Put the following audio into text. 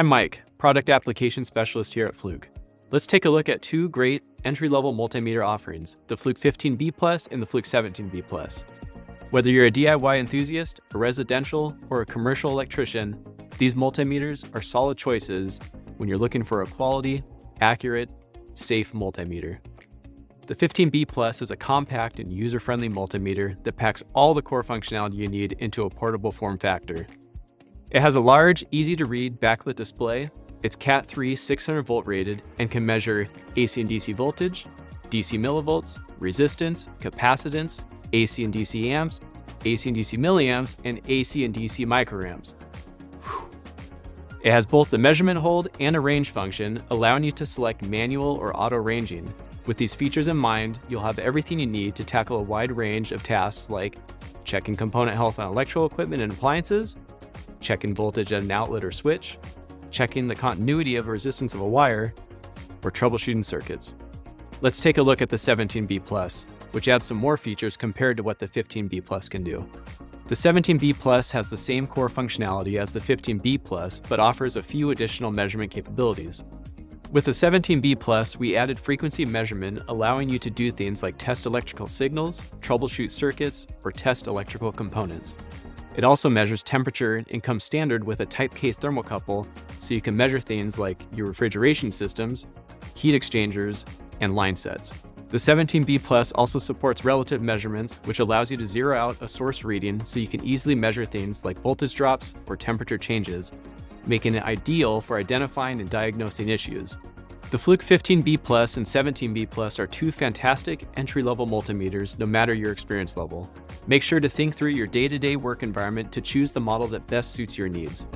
I'm Mike, Product Application Specialist here at Fluke. Let's take a look at two great entry-level multimeter offerings, the Fluke 15BPlus and the Fluke 17BPlus. Whether you're a DIY enthusiast, a residential, or a commercial electrician, these multimeters are solid choices when you're looking for a quality, accurate, safe multimeter. The 15BPlus is a compact and user-friendly multimeter that packs all the core functionality you need into a portable form factor. It has a large, easy-to-read backlit display. It's Cat 3 600-volt rated and can measure AC and DC voltage, DC millivolts, resistance, capacitance, AC and DC amps, AC and DC milliamps, and AC and DC microamps. It has both the measurement hold and a range function, allowing you to select manual or auto ranging. With these features in mind, you'll have everything you need to tackle a wide range of tasks like checking component health on electrical equipment and appliances, checking voltage at an outlet or switch, checking the continuity of resistance of a wire, or troubleshooting circuits. Let's take a look at the 17BPlus, which adds some more features compared to what the 15BPlus can do. The 17BPlus has the same core functionality as the 15BPlus, but offers a few additional measurement capabilities. With the 17BPlus, we added frequency measurement, allowing you to do things like test electrical signals, troubleshoot circuits, or test electrical components. It also measures temperature and comes standard with a Type K thermocouple, so you can measure things like your refrigeration systems, heat exchangers, and line sets. The 17BPlus also supports relative measurements, which allows you to zero out a source reading so you can easily measure things like voltage drops or temperature changes, making it ideal for identifying and diagnosing issues. The Fluke 15BPlus and 17BPlus are two fantastic entry-level multimeters no matter your experience level. Make sure to think through your day-to-day work environment to choose the model that best suits your needs.